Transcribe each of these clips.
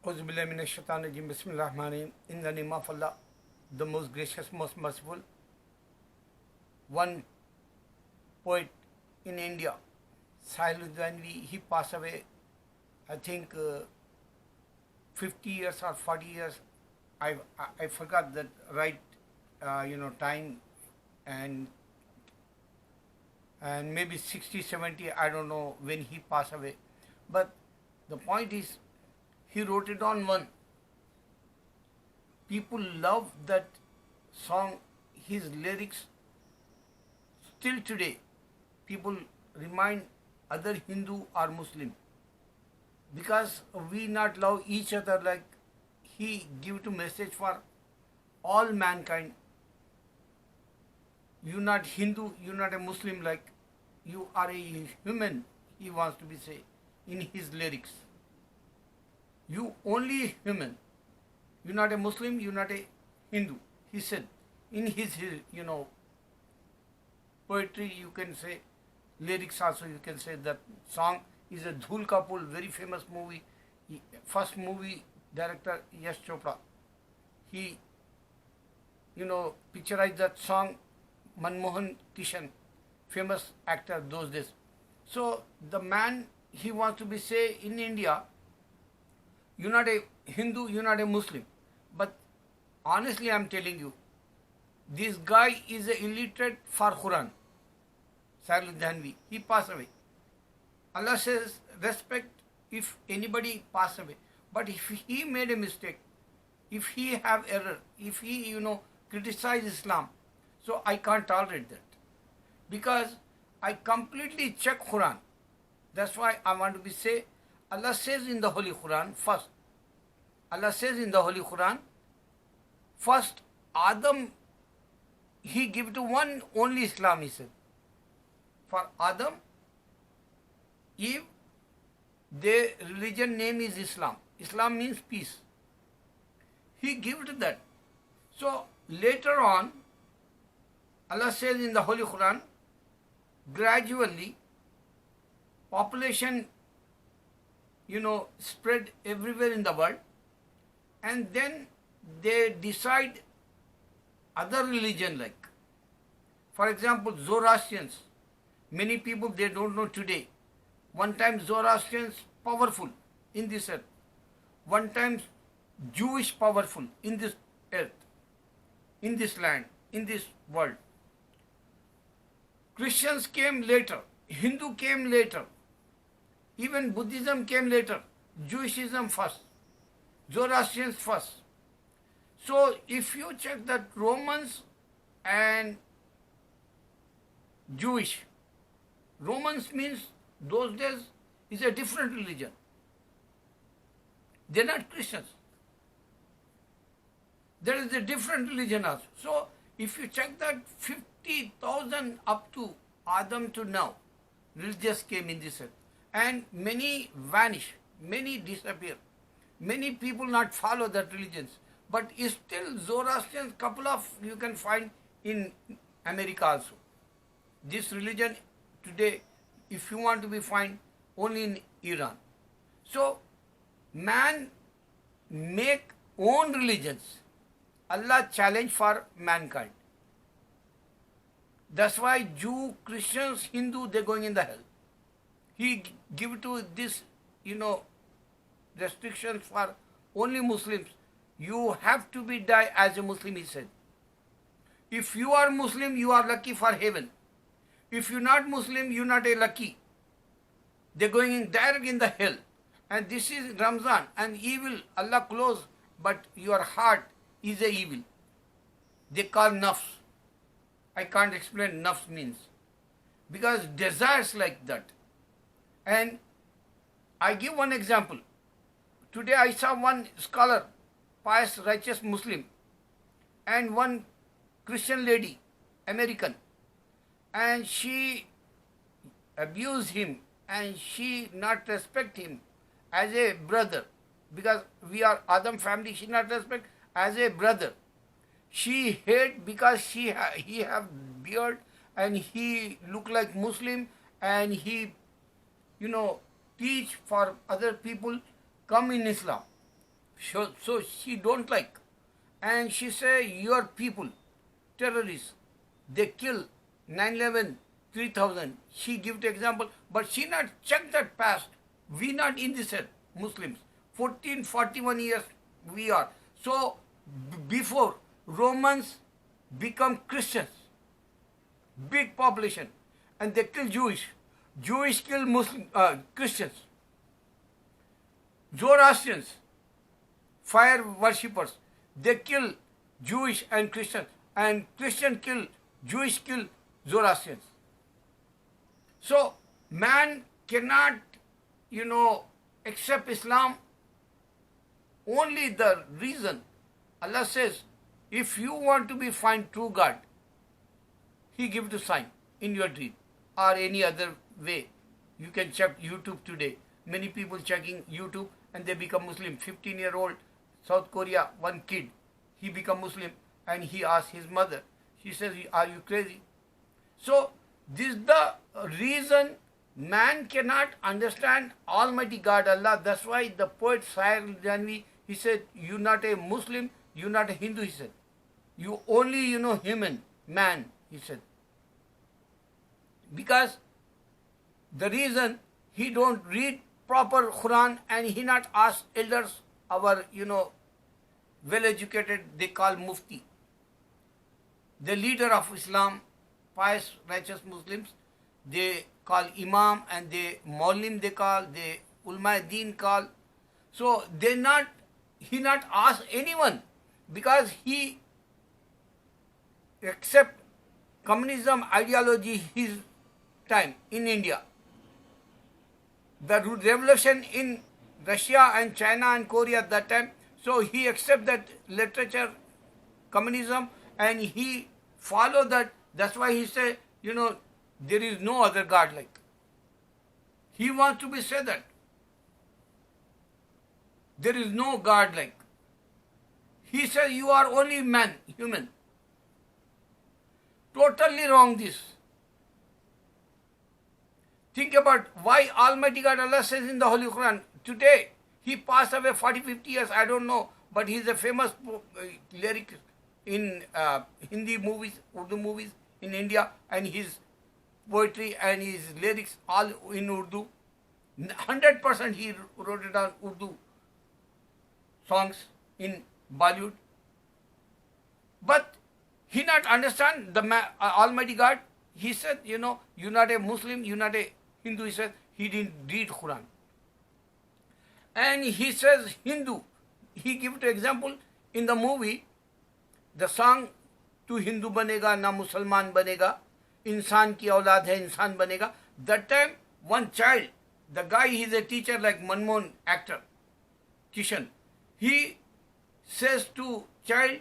Auzubillahiminash-shaitanir-rajim. Bismillahir-Rahmanir-Rahim. In the name of Allah, the most gracious, most merciful. One poet in India, Sahil Udvanvi, he passed away, I think 50 years or 40 years. I forgot that right, time, and maybe 60, 70, I don't know when he passed away. But the point is, he wrote it on one. People love that song, his lyrics. Still today, people remind other Hindu or Muslim because we not love each other like he give to message for all mankind. You not Hindu, you not a Muslim, like you are a human, he wants to be say in his lyrics. You only human. You're not a Muslim, you're not a Hindu. He said in his poetry, you can say, lyrics also, you can say that song is a Dhul Ka Pul, very famous movie. First movie director Yash Chopra. He, picturized that song, Manmohan Kishan, famous actor those days. So the man, he wants to be say in India, you're not a Hindu, you're not a Muslim. But honestly, I'm telling you, this guy is a illiterate for Quran. Sahil Udvanvi, he passed away. Allah says, respect if anybody pass away. But if he made a mistake, if he have error, if he, criticize Islam, so I can't tolerate that. Because I completely check Quran. That's why I want to be say, Allah says in the Holy Quran, first, Allah says in the Holy Quran, first Adam, he give to one only Islam, he said. For Adam, Eve, their religion name is Islam. Islam means peace. He give to that. So later on, Allah says in the Holy Quran, gradually, population, spread everywhere in the world, and then they decide other religion like. For example, Zoroastrians. Many people, they don't know today. One time Zoroastrians powerful in this earth. One time Jewish powerful in this earth, in this land, in this world. Christians came later. Hindu came later. Even Buddhism came later. Jewishism first. Zoroastrians first. So if you check that Romans and Jewish, Romans means those days is a different religion. They're not Christians. There is a different religion also. So if you check that 50,000 up to Adam to now, religious came in this earth. And many vanish, many disappear. Many people not follow that religions. But still Zoroastrians, couple of you can find in America also. This religion today, if you want to be find, only in Iran. So man make own religions. Allah challenge for mankind. That's why Jew, Christians, Hindu, they're going in the hell. He give to this, restrictions for only Muslims. You have to be die as a Muslim, he said. If you are Muslim, you are lucky for heaven. If you're not Muslim, you're not a lucky. They're going in direct in the hell. And this is Ramzan, and evil, Allah close, but your heart is a evil. They call nafs. I can't explain nafs means. Because desires like that. And I give one example. Today I saw one scholar, pious, righteous Muslim, and one Christian lady, American, and she abused him and she not respect him as a brother, because we are Adam family, she not respect as a brother. She hate because he have beard and he look like Muslim, and he teach for other people come in Islam. So she don't like. And she say, your people, terrorists, they kill 9/11, 3,000. She give the example, but she not check that past. We not in this set, Muslims. 1441 years we are. So before Romans become Christians, big population, and they kill Jewish. Jewish kill Muslim Christians. Zoroastrians, fire worshippers, they kill Jewish and Christian, and Christian kill Jewish, kill Zoroastrians. So man cannot, accept Islam. Only the reason Allah says, if you want to be find true God, He give the sign in your dream or any other way. You can check YouTube today. Many people checking YouTube and they become Muslim. 15-year-old South Korea, one kid, he become Muslim and he asked his mother. She says, are you crazy? So this is the reason man cannot understand Almighty God Allah. That's why the poet Sahil Janvi, he said, you're not a Muslim, you're not a Hindu, he said. You only, human, man, he said. Because the reason he don't read proper Quran and he not ask elders, our, well-educated, they call Mufti. The leader of Islam, pious, righteous Muslims, they call Imam and they Maulim they call, they Ulma Deen call. So he not ask anyone because he accept communism ideology his time in India. The revolution in Russia and China and Korea at that time, so he accept that literature, communism, and he follow that. That's why he say, there is no other God like. He wants to be said that. There is no God like. He says you are only man, human. Totally wrong this. Think about why Almighty God Allah says in the Holy Quran, today, he passed away 40, 50 years, I don't know, but he's a famous lyric in Hindi movies, Urdu movies in India, and his poetry and his lyrics all in Urdu. 100% he wrote it down Urdu songs in Bollywood. But he not understand the Almighty God. He said, you're not a Muslim, you're not a Hindu. He said he didn't read Quran. And he says Hindu. He gives an example in the movie, the song, "Tu Hindu banega na Musalman banega, insan ki aulad hai insan banega." That time, one child, the guy, he's a teacher like Manmohan, actor, Kishan. He says to child,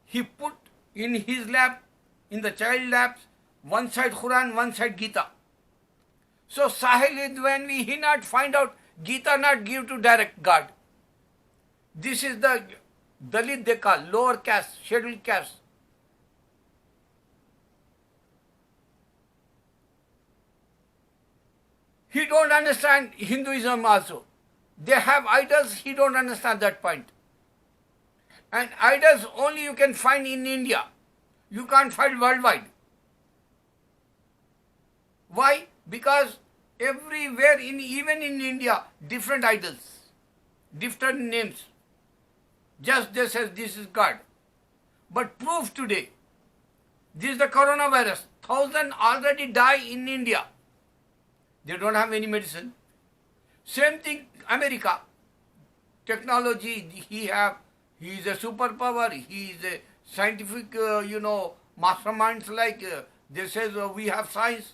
he put in his lap, in the child laps, one side Quran, one side Gita. So Sahil Idwanvi, he not find out, Gita not give to direct God. This is the Dalit they call, lower caste, scheduled caste. He don't understand Hinduism also. They have idols, he don't understand that point. And idols only you can find in India. You can't find worldwide. Why? Because everywhere, even in India, different idols, different names. Just they say this is God. But proof today, this is the coronavirus. 1,000 already die in India. They don't have any medicine. Same thing, America. Technology, he is a superpower. He is a scientific, masterminds like, they say we have science.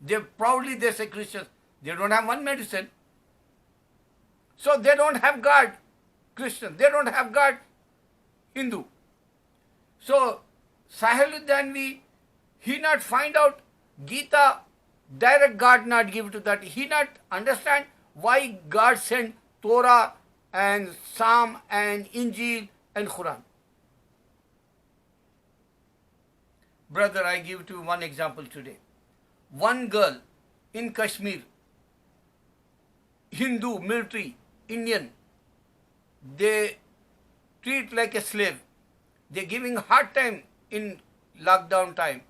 They proudly they say Christians. They don't have one medicine. So they don't have God, Christian. They don't have God, Hindu. So Sahil Danvi, he not find out Gita, direct God not give to that. He not understand why God sent Torah and Psalm and Injil and Quran. Brother, I give to one example today. One girl in Kashmir, Hindu, military, Indian, they treat like a slave. They're giving hard time in lockdown time.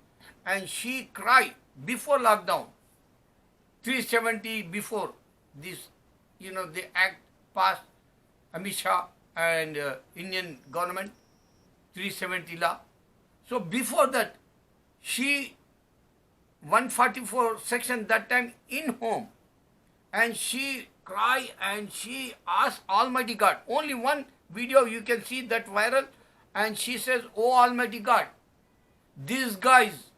And she cried before lockdown, 370 before this, the act passed, Amit Shah and Indian government, 370 law. So before that, she, 144 section that time in home, and she cried and she asked Almighty God. Only one video you can see that viral, and she says, "Oh Almighty God, these guys,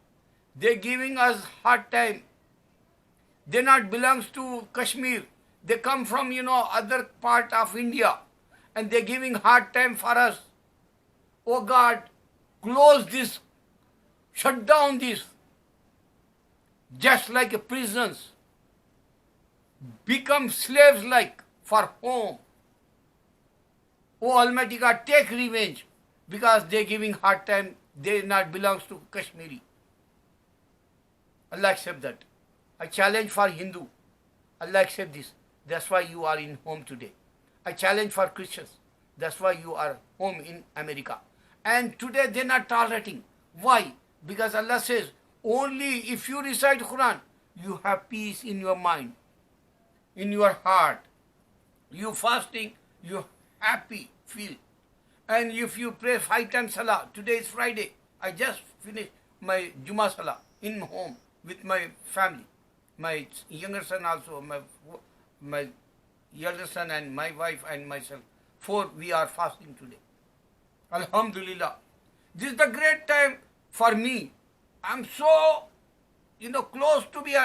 they're giving us hard time. They not belongs to Kashmir. They come from, other part of India, and they're giving hard time for us. Oh God, close this, shut down this, just like a prisons. Become slaves like for home. Oh Almighty God, take revenge, because they're giving hard time. They not belongs to Kashmiri." Allah accept that. I challenge for Hindu. Allah accept this. That's why you are in home today. I challenge for Christians. That's why you are home in America. And today they're not tolerating. Why? Because Allah says, only if you recite Quran, you have peace in your mind, in your heart. You fasting, you happy feel. And if you pray 5 times Salah, today is Friday, I just finished my Jummah Salah in home with my family. My younger son also, my elder son and my wife and myself. 4 we are fasting today. Alhamdulillah. This is the great time for me. I'm so, close to be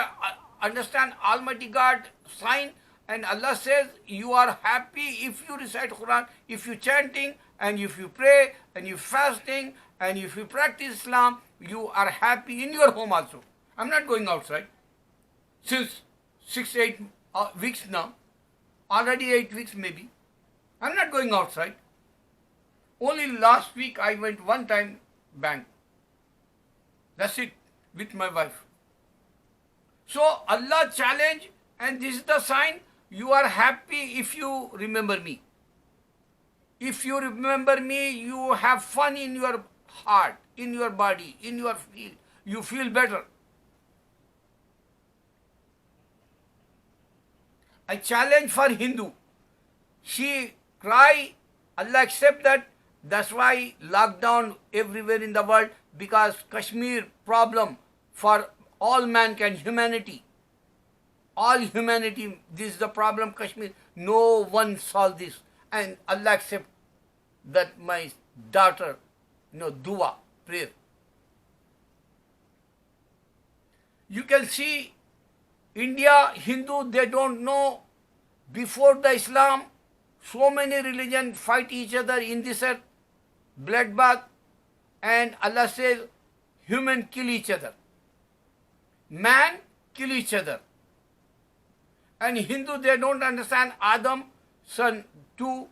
understand Almighty God sign, and Allah says you are happy if you recite Quran, if you chanting, and if you pray, and you fasting, and if you practice Islam, you are happy in your home also. I'm not going outside. Since 6-8 weeks now, already 8 weeks maybe, I'm not going outside. Only last week I went one time bank. That's it, with my wife. So Allah challenge, and this is the sign, you are happy if you remember me. If you remember me, you have fun in your heart, in your body, in your feel. You feel better. I challenge for Hindu. She cry, Allah accept that. That's why lockdown everywhere in the world, because Kashmir problem for all mankind, humanity. All humanity, this is the problem, Kashmir. No one solve this. And Allah accept that my daughter, dua, prayer. You can see India, Hindu, they don't know. Before the Islam, so many religions fight each other in this earth, bloodbath, and Allah says, human kill each other. Man kill each other. And Hindu, they don't understand Adam, son, 2,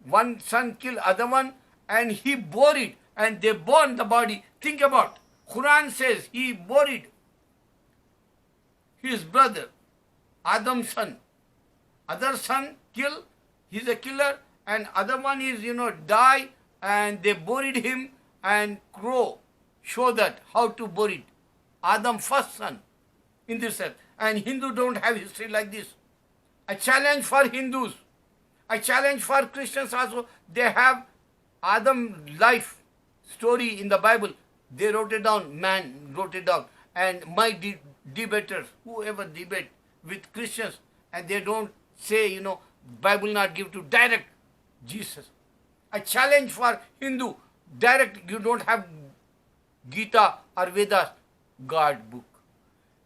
one son kill other one, and he buried, and they burn the body. Think about, Quran says he buried his brother, Adam's son. Other son kill, he's a killer, and other one is, die, and they buried him, and crow show that how to bury it. Adam first son in this earth. And Hindu don't have history like this. I challenge for Hindus. I challenge for Christians also. They have Adam life story in the Bible. They wrote it down, man wrote it down. And my debaters, whoever debate with Christians, and they don't say, Bible not give to direct Jesus. I challenge for Hindu, direct, you don't have Gita or Vedas, God book.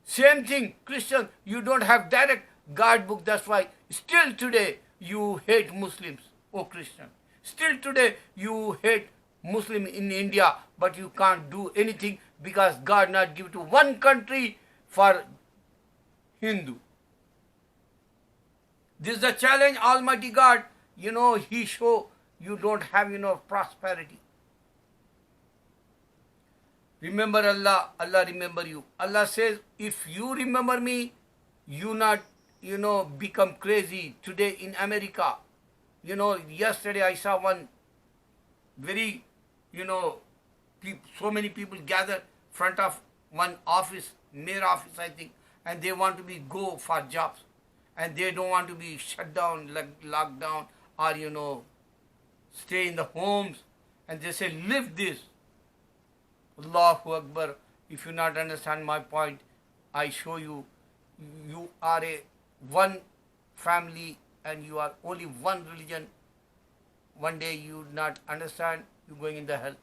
Same thing, Christian, you don't have direct God book. That's why still today you hate Muslims, oh Christian. Still today you hate Muslim in India, but you can't do anything because God not give to one country for Hindu. This is the challenge, Almighty God, He show you don't have, prosperity. Remember Allah, Allah remember you. Allah says, if you remember me, you not, become crazy. Today in America, You know, yesterday I saw one very, you know, so many people gathered front of one office, mayor office, I think, and they want to be go for jobs, and they don't want to be shut down, like locked down, or you know, stay in the homes, and they say live this. Allahu Akbar. If you not understand my point, I show you. You are a one family, and you are only one religion. One day you not understand, you going in the hell.